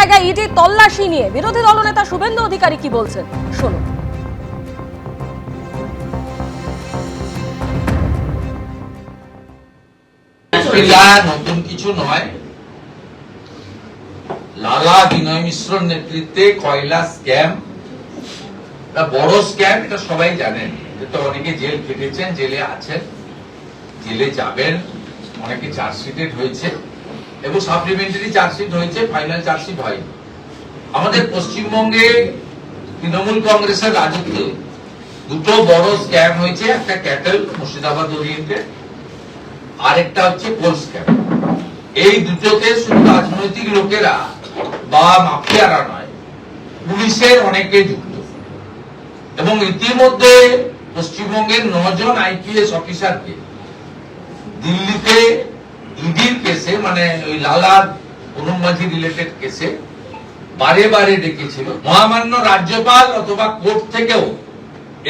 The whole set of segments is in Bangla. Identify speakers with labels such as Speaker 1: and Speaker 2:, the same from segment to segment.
Speaker 1: জায়গায় ইডি তল্লাশি নিয়ে বিরোধী দলনেতা শুভেন্দু অধিকারী কি বলছেন শুনুন।
Speaker 2: নতুন কিছু নয়, লালা বিনয় মিশ্রর নেতৃত্বে কয়লা স্ক্যাম বড় স্ক্যাম, এটা সবাই জানেন। এটা অনেকে জেল খেটেছেন, জেলে আছেন, জেলে যাবেন, অনেকে চার্জশিটেড হয়েছে এবং সাপ্লিমেন্টারি চার্জশিট হয়েছে, ফাইনাল চার্জশিট হয়নি। আমাদের পশ্চিমবঙ্গে তৃণমূল কংগ্রেসের রাজত্বে দুটো বড় স্ক্যাম হয়েছে, একটা ক্যাটেল মুর্শিদাবাদ ওরিয়েন্টেড, আরেকটা হচ্ছে কোল স্ক্যাম। এই দুটোতে শুধু রাজনৈতিক লোকেরা বা মাফিয়ারা নয়, পুলিশের অনেকে যুক্ত এবং ইতিমধ্যে পশ্চিমবঙ্গের 9 জন আইপিএস অফিসারকে দিল্লিতে ইডির কেসে, মানে ওই লালা অনুপ মাঝি রিলেটেড কেসে বারে বারে ডেকেছিল। মহামান্য রাজ্যপাল অথবা কোর্ট থেকেও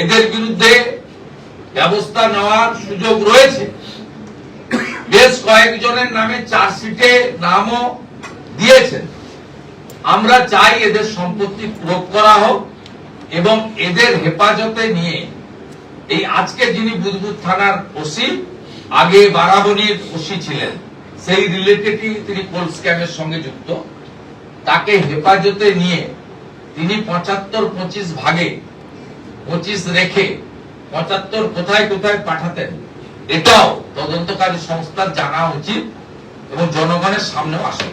Speaker 2: এদের বিরুদ্ধে ব্যবস্থা নেওয়ার সুযোগ রয়েছে। বেশ কয়েকজনের নামে চার্জশিটে নামও দিয়েছেন। আমরা চাই এদের সম্পত্তি প্রয়োগ করা হোক এবং এদের হেফাজতে নিয়ে এই আজকে যিনি বুদবুদ থানার ওসি, আগে বারাবণীর ওসি ছিলেন, সেই রিলেটেডই তিনি কোল স্ক্যামের সঙ্গে যুক্ত, তাকে হেফাজতে নিয়ে তিনি 75-25 ভাগে 25 রেখে 75 কোথায় কোথায় পাঠাতেন, এটাও তদন্তকারী সংস্থার জানা উচিত এবং জনগণের সামনেও আসা।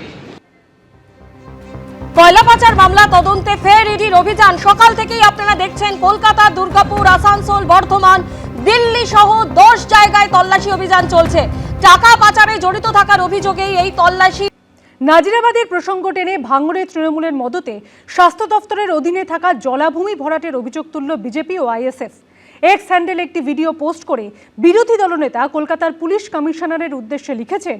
Speaker 1: কয়লা পাচার মামলা তদন্তে ফের ইডির অভিযান। সকাল থেকেই আপনারা দেখছেন কলকাতা, দুর্গাপুর, আসানসোল, বর্ধমান, দিল্লি সহ 10 জায়গায় তল্লাশি অভিযান চলছে। টাকা পাচারে জড়িত থাকার অভিযোগেই এই তল্লাশি।
Speaker 3: নাজিরাবাদের প্রসঙ্গ টেনে ভাঙড়ে তৃণমূলের মদতে স্বাস্থ্য দফতরের অধীনে থাকা জলাভূমি ভরাটের অভিযোগ তুলল বিজেপি ও আইএসএফ। এক্স হ্যান্ডেলে একটি ভিডিও পোস্ট করে বিরোধী দলনেতা কলকাতার পুলিশ কমিশনারের উদ্দেশ্যে লিখেছেন,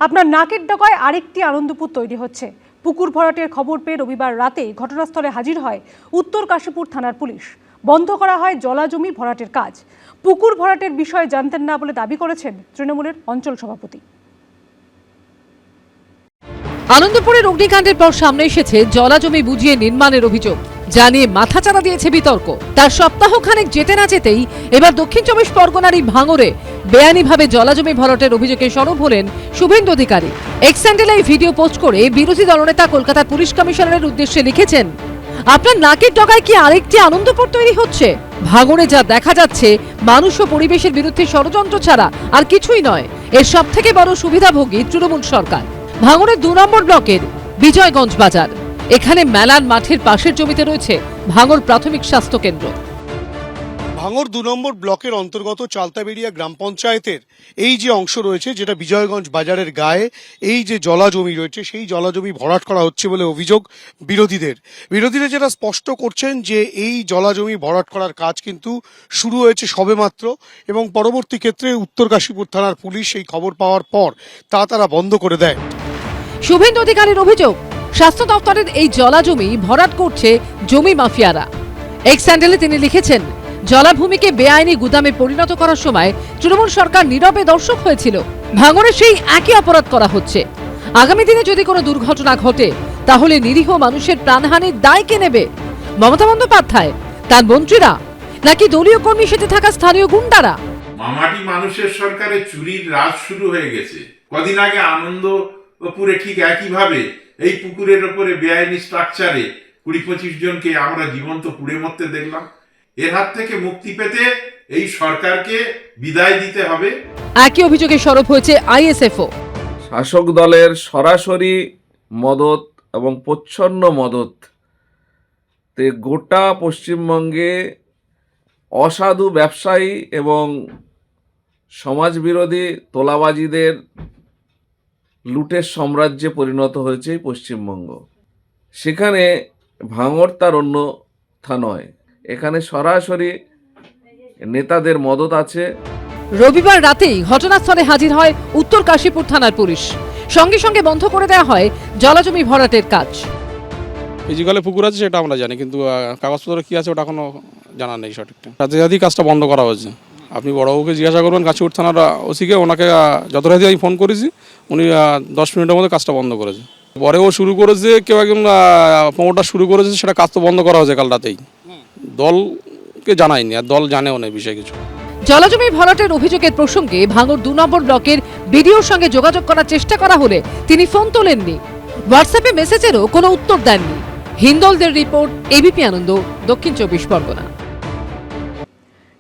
Speaker 3: আপনার নাকের ডগায় আরেকটি আনন্দপুর তৈরি হচ্ছে। পুকুর ভরাটের খবর পেয়ে রবিবার রাতে ঘটনাস্থলে হাজির হয় উত্তর কাশীপুর থানার পুলিশ। বন্ধ করা হয় জলাজমি ভরাটের কাজ। পুকুর ভরাটের বিষয়ে জানতেন না বলে দাবি করেছেন তৃণমূলের অঞ্চল সভাপতি।
Speaker 4: আনন্দপুরের অগ্নিকাণ্ডের পর সামনে এসেছে জলাজমি বুঝিয়ে নির্মাণের অভিযোগ, যা নিয়ে মাথাচাড়া দিয়েছে বিতর্ক। তার সপ্তাহখানেক যেতে না যেতেই এবার দক্ষিণ 24 পরগনারই ভাঙড়ে বেআইনিভাবে জলাজমি ভরাটের অভিযোগে সরব হলেন শুভেন্দু অধিকারী। এক্স হ্যান্ডেলে এই ভিডিও পোস্ট করে বিরোধী দলনেতা কলকাতার পুলিশ কমিশনারের উদ্দেশ্যে লিখেছেন, আপনার নাকের ডগায় কি আরেকটি আনন্দপুর তৈরি হচ্ছে? ভাঙড়ে যা দেখা যাচ্ছে মানুষ ও পরিবেশের বিরুদ্ধে ষড়যন্ত্র ছাড়া আর কিছুই নয়। এর সব থেকে বড় সুবিধাভোগী তৃণমূল সরকার। ভাঙড়ের 2 নম্বর ব্লকের বিজয়গঞ্জ বাজার, এখানে মেলার মাঠের পাশের জমিতে রয়েছে ভাঙড় প্রাথমিক স্বাস্থ্য কেন্দ্র।
Speaker 5: ভাঙড় 2 নম্বর ব্লকের অন্তর্গত চালতাবেড়িয়া গ্রাম পঞ্চায়েতের এই যে অংশ রয়েছে, যেটা বিজয়গঞ্জ বাজারের গায়ে এই যে জলাজমি রয়েছে, সেই জলাজমি ভরাট করা হচ্ছে বলে অভিযোগ বিরোধীরা যেটা স্পষ্ট করছেন যে এই জলাজমি ভরাট করার কাজ কিন্তু শুরু হয়েছে সবেমাত্র এবং পরবর্তী ক্ষেত্রে উত্তর কাশীপুর থানার পুলিশ এই খবর পাওয়ার পর তারা বন্ধ করে দেয়।
Speaker 4: শুভেন্দু অধিকারীর অভিযোগ, স্বাস্থ্য দপ্তরের এই জলাজমি ভরাট করছে জমি মাফিয়ারা। এক্স হ্যান্ডেলে তিনি লিখেছেন, জলাভূমিকে বেআইনি গুদামে পরিণত করার সময় তৃণমূল সরকার নীরবে দর্শক হয়েছিল। ভাঙড়ে সেই একই অপরাধ করা হচ্ছে। আগামী দিনে যদি কোনো দুর্ঘটনা ঘটে তাহলে নিরীহ মানুষের প্রাণহানির দায় কে নেবে? মমতা বন্দ্যোপাধ্যায়, তার মন্ত্রীরা, নাকি দলীয় কর্মী সেজে থাকা স্থানীয় গুন্ডারা?
Speaker 6: মামাটি মানুষের সরকারে চুরির রাজ শুরু হয়ে গেছে। কদিন আগে আনন্দপুরে ঠিক একইভাবে এই পুকুরের ওপরে বেআইনি স্ট্রাকচারে 20-25 জনকে আমরা জীবন্ত পুড়ে মরতে দেখলাম। এর হাত থেকে মুক্তি পেতে এই সরকারকে বিদায় দিতে হবে।
Speaker 4: একই অভিযোগে সরব হয়েছে আইএসএফও।
Speaker 7: শাসক দলের সরাসরি মদত এবং প্রচ্ছন্ন মদত তে গোটা পশ্চিমবঙ্গে অসাধু ব্যবসায়ী এবং সমাজবিরোধী তোলাবাজিদের লুটের সাম্রাজ্যে পরিণত হয়েছে পশ্চিমবঙ্গ। সেখানে ভাঙড় তার অন্যথা নয়। এখানে সরাসরি নেতাদের মদত আছে।
Speaker 4: রবিবার রাতেই ঘটনাস্থলে হাজির হয় উত্তর কাশীপুর থানার পুলিশ। সঙ্গে সঙ্গে বন্ধ করে দেওয়া হয় জলাজমি ভরাটের কাজ।
Speaker 8: ফিজিক্যালি পুকুর আছে সেটা আমরা জানি, কিন্তু কাগজপত্র কি আছে ওটা এখনো জানা নেই সঠিকটা। রাতে কাজটা বন্ধ করা হয়েছে আপনি বড়বাবুকে জিজ্ঞাসা করবেন কাশীপুর থানার ওসিকে, ওনাকে যত রাতে আমি ফোন করেছি উনি 10 মিনিটের মধ্যে কাজটা বন্ধ করেছে। পরেও শুরু করেছে, কেউ একজন প্রমোটার শুরু করেছে, সেটা কাজ তো বন্ধ করা হয়েছে কাল রাতেই। দলকে জানায়নি, আর দল জানেও না এই বিষয়ে কিছু।
Speaker 4: জলাজমি ভরাটের অভিযোগের প্রসঙ্গে ভাঙড় 2 নম্বর ব্লকের বিডিওর সঙ্গে যোগাযোগ করার চেষ্টা করা হলে তিনি ফোন তোলেননি। হোয়াটসঅ্যাপে মেসেজেরও কোনো উত্তর দেননি। হিন্দলদের রিপোর্ট, এবিপি আনন্দ, দক্ষিণ 24 পরগনা।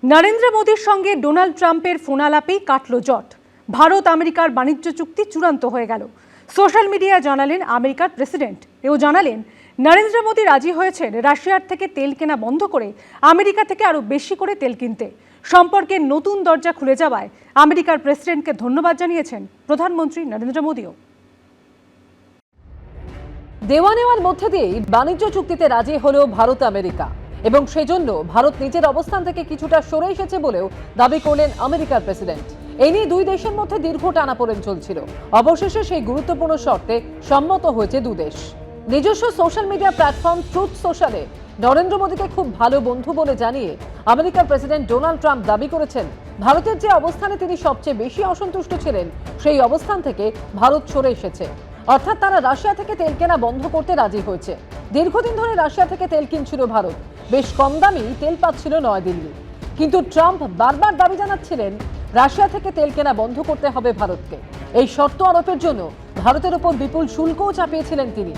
Speaker 3: নরেন্দ্র মোদীর সঙ্গে ডোনাল্ড ট্রাম্পের ফোনালাপেই কাটল জট। ভারত আমেরিকার বাণিজ্য চুক্তি চূড়ান্ত হয়ে গেল। সোশ্যাল মিডিয়ায় জানালেন আমেরিকার প্রেসিডেন্ট। এও জানালেন নরেন্দ্র মোদী রাজি হয়েছেন রাশিয়ার থেকে তেল কেনা বন্ধ করে আমেরিকা থেকে আরও বেশি করে তেল কিনতে। সম্পর্কের নতুন দরজা খুলে যাওয়ায় আমেরিকার প্রেসিডেন্টকে ধন্যবাদ জানিয়েছেন প্রধানমন্ত্রী নরেন্দ্র মোদীও।
Speaker 4: দেওয়া নেওয়ার মধ্যে দিয়েই বাণিজ্য চুক্তিতে রাজি হলো ভারত আমেরিকা, এবং সেজন্য ভারত নিজের অবস্থান থেকে কিছুটা সরে এসেছে বলেও দাবি করলেন আমেরিকার প্রেসিডেন্ট। এই নিয়ে দুই দেশের মধ্যে দীর্ঘ টানাপোড়েন চলছিল। অবশেষে সেই গুরুত্বপূর্ণ শর্তে সম্মত হয়েছে দুদেশ। নিজস্ব সোশ্যাল মিডিয়া প্ল্যাটফর্ম ট্রুথ সোশ্যালে নরেন্দ্র মোদীকে খুব ভালো বন্ধু বলে জানিয়ে আমেরিকার প্রেসিডেন্ট ডোনাল্ড ট্রাম্প দাবি করেছেন ভারতের যে অবস্থানে তিনি সবচেয়ে বেশি অসন্তুষ্ট ছিলেন সেই অবস্থান থেকে ভারত সরে এসেছে। অর্থাৎ তারা রাশিয়া থেকে তেল কেনা বন্ধ করতে রাজি হয়েছে। দীর্ঘদিন ধরে রাশিয়া থেকে তেল কিনছিল ভারত, বেশ কম দামেই তেল পাচ্ছিল নয়াদিল্লি। কিন্তু ট্রাম্প বারবার দাবি জানাচ্ছিলেন রাশিয়া থেকে তেল কেনা বন্ধ করতে হবে ভারতকে। এই শর্ত আরোপের জন্য ভারতের উপর বিপুল শুল্কও চাপিয়েছিলেন তিনি,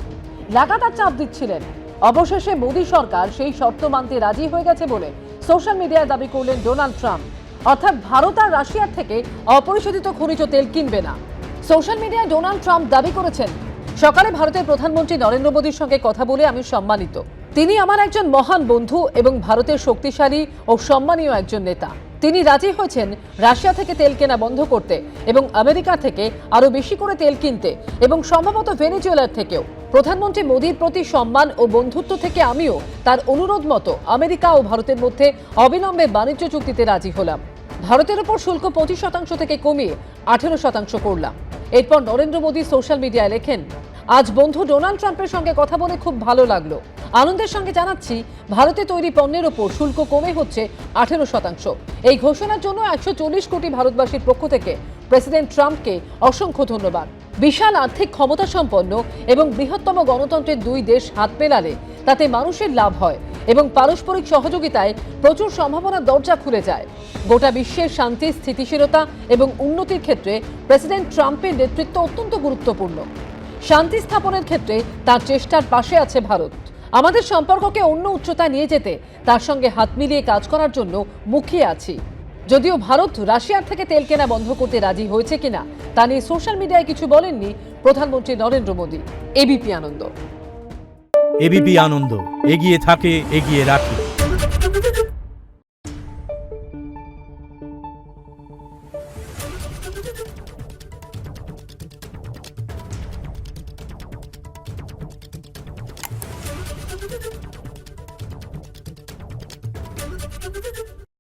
Speaker 4: লাগাতার চাপ দিচ্ছিলেন। অবশেষে মোদী সরকার সেই শর্ত মানতে রাজি হয়ে গেছে বলে সোশ্যাল মিডিয়ায় দাবি করলেন ডোনাল্ড ট্রাম্প। অর্থাৎ ভারত আর রাশিয়ার থেকে অপরিশোধিত খনিজ তেল কিনবে না। সোশ্যাল মিডিয়ায় ডোনাল্ড ট্রাম্প দাবি করেছেন, সকালে ভারতের প্রধানমন্ত্রী নরেন্দ্র মোদীর সঙ্গে কথা বলে আমি সম্মানিত। তিনি আমার একজন মহান বন্ধু এবং ভারতের শক্তিশালী ও সম্মানীয় একজন নেতা। তিনি রাজি হয়েছেন রাশিয়া থেকে তেল কেনা বন্ধ করতে এবং আমেরিকা থেকে আরো বেশি করে তেল কিনতে, এবং সম্ভবত ভেনেজুয়েলার থেকেও। প্রধানমন্ত্রী মোদীর প্রতি সম্মান ও বন্ধুত্ব থেকে আমিও তার অনুরোধ মতো আমেরিকা ও ভারতের মধ্যে অবিলম্বে বাণিজ্য চুক্তিতে রাজি হলাম। ভারতের উপর শুল্ক 25% থেকে কমিয়ে 18% করলাম। এরপর নরেন্দ্র মোদী সোশ্যাল মিডিয়ায় লেখেন, আজ বন্ধু ডোনাল্ড ট্রাম্পের সঙ্গে কথা বলে খুব ভালো লাগলো। আনন্দের সঙ্গে জানাচ্ছি ভারতে তৈরি পণ্যের ওপর শুল্ক কমে হচ্ছে 18%। এই ঘোষণার জন্য 140 কোটি ভারতবাসীর পক্ষ থেকে প্রেসিডেন্ট ট্রাম্পকে অসংখ্য ধন্যবাদ। বিশাল আর্থিক ক্ষমতা সম্পন্ন এবং বৃহত্তম গণতন্ত্রের দুই দেশ হাত মেলালে তাতে মানুষের লাভ হয় এবং পারস্পরিক সহযোগিতায় প্রচুর সম্ভাবনার দরজা খুলে যায়। গোটা বিশ্বের শান্তি, স্থিতিশীলতা এবং উন্নতির ক্ষেত্রে প্রেসিডেন্ট ট্রাম্পের নেতৃত্ব অত্যন্ত গুরুত্বপূর্ণ। শান্তি স্থাপনের ক্ষেত্রে তার চেষ্টার পাশে আছে ভারত। আমাদের সম্পর্ককে অন্য উচ্চতায় নিয়ে যেতে তার সঙ্গে হাত মিলিয়ে কাজ করার জন্য মুখিয়ে আছি। যদিও ভারত রাশিয়ার থেকে তেল কেনা বন্ধ করতে রাজি হয়েছে কিনা তা নিয়ে সোশ্যাল মিডিয়ায় কিছু বলেননি প্রধানমন্ত্রী নরেন্দ্র মোদী। এবিপি আনন্দ।
Speaker 9: এবিপি আনন্দ, এগিয়ে থাকে, এগিয়ে রাখে।